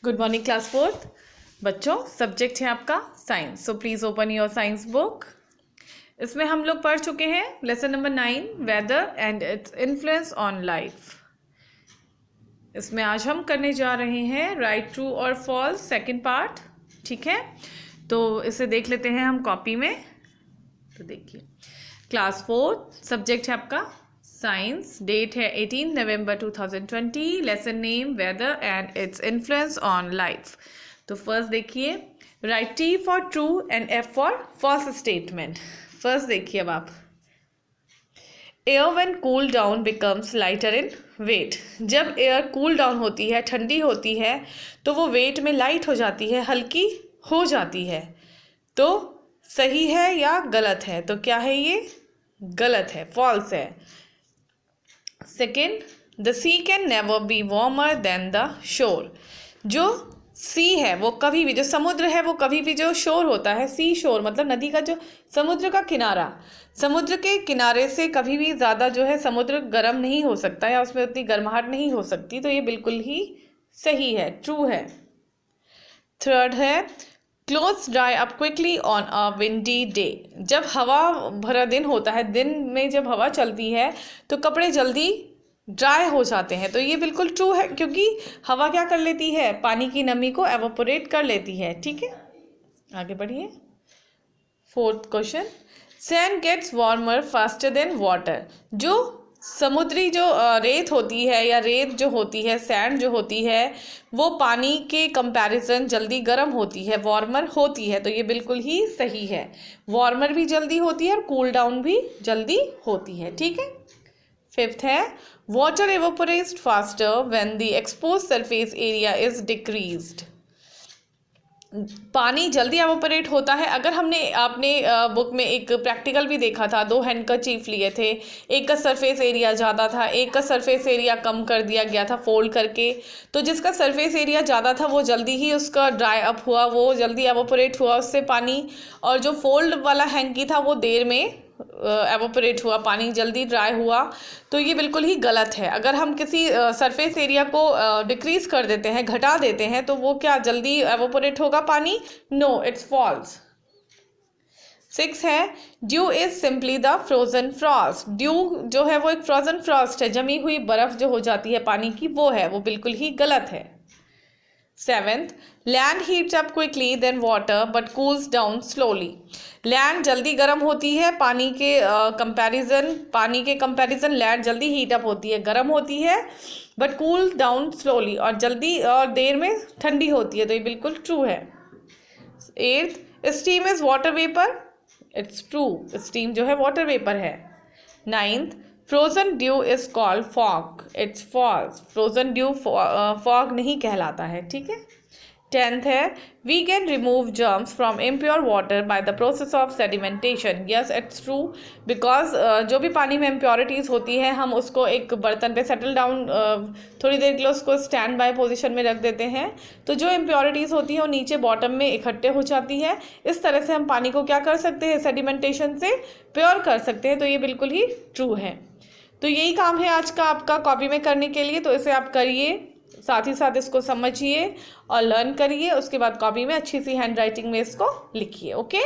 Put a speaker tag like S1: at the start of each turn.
S1: Good morning class fourth बच्चों। Subject है आपका science, so please open your science book. इसमें हम लोग पढ़ चुके हैं lesson number 9 weather and it's influence on life. इसमें आज हम करने जा रहे हैं राइट ट्रू और फॉल्स सेकंड पार्ट। ठीक है, तो इसे देख लेते हैं हम कॉपी में। तो देखिए क्लास फोर्थ, सब्जेक्ट है आपका साइंस, डेट है 18 नवंबर 2020, lesson name weather and it's influence on life. तो फर्स्ट देखिए, right T for true and F for false statement. First देखिए अब आप, air when cool down becomes lighter in weight. जब एयर कूल डाउन होती है, ठंडी होती है, तो वो वेट में लाइट हो जाती है, हल्की हो जाती है। तो सही है या गलत है? तो क्या है ये? गलत है, फॉल्स है। Second, the sea can never be warmer than the shore. जो सी है वो कभी भी, जो समुद्र है वो कभी भी, जो शोर होता है, सी शोर मतलब नदी का जो समुद्र का किनारा, समुद्र के किनारे से कभी भी ज़्यादा जो है समुद्र गर्म नहीं हो सकता या उसमें उतनी गर्माहट नहीं हो सकती। तो ये बिल्कुल ही सही है, ट्रू है। थर्ड है, clothes dry up quickly on a windy day. जब हवा भरा दिन होता है, दिन में जब हवा चलती है तो कपड़े जल्दी ड्राई हो जाते हैं। तो ये बिल्कुल ट्रू है, क्योंकि हवा क्या कर लेती है, पानी की नमी को एवोपोरेट कर लेती है। ठीक है, आगे बढ़िए। Fourth question, sand gets warmer faster than water. जो समुद्री जो रेत होती है या रेत जो होती है, सैंड जो होती है, वो पानी के कंपैरिजन जल्दी गर्म होती है, वार्मर होती है। तो ये बिल्कुल ही सही है, वार्मर भी जल्दी होती है और कूल डाउन भी जल्दी होती है। ठीक है। फिफ्थ है, water evaporates faster when the exposed surface area is decreased। पानी जल्दी एवोपरेट होता है। अगर हमने आपने बुक में एक प्रैक्टिकल भी देखा था, 2 हैंडकरचीफ लिए थे, एक का सरफेस एरिया ज़्यादा था, एक का सरफेस एरिया कम कर दिया गया था फोल्ड करके। तो जिसका सरफेस एरिया ज़्यादा था वो जल्दी ही उसका ड्राई अप हुआ, वो जल्दी एवोपरेट हुआ उससे पानी, और जो फोल्ड वाला हैंकी था वो देर में एवोपरेट हुआ, पानी जल्दी ड्राई हुआ। तो ये बिल्कुल ही गलत है। अगर हम किसी सरफेस एरिया को डिक्रीज कर देते हैं, घटा देते हैं, तो वो क्या जल्दी एवोपरेट होगा पानी? No, it's false. 6 है, dew is simply the frozen frost. Dew जो है वो एक फ्रोजन फ्रॉस्ट है, जमी हुई बर्फ जो हो जाती है पानी की, वो है, वो बिल्कुल ही गलत है। 7th, land heats up quickly than water but cools down slowly. Land जल्दी गर्म होती है, पानी के कंपैरिजन लैंड जल्दी हीट अप होती है, गर्म होती है, बट कूल डाउन स्लोली, और जल्दी और देर में ठंडी होती है। तो ये बिल्कुल ट्रू है। 8th, steam is water vapour. It's true, steam जो है वाटर वेपर है। 9th, frozen dew is called fog. It's false, frozen dew fog नहीं कहलाता है। ठीक है। 10th है, we can remove germs from impure water by the process of sedimentation. Yes, it's true, because जो भी पानी में इम्प्योरिटीज़ होती है, हम उसको एक बर्तन पे सेटल डाउन थोड़ी देर के लिए उसको स्टैंड बाय पोजीशन में रख देते हैं, तो जो इम्प्योरिटीज़ होती है वो नीचे बॉटम में इकट्ठे हो जाती है। इस तरह से हम पानी को क्या कर सकते हैं, सेडिमेंटेशन से प्योर कर सकते हैं। तो ये बिल्कुल ही ट्रू है। तो यही काम है आज का आपका कॉपी में करने के लिए। तो इसे आप करिए, साथ ही साथ इसको समझिए और लर्न करिए। उसके बाद कॉपी में अच्छी सी हैंड राइटिंग में इसको लिखिए। ओके।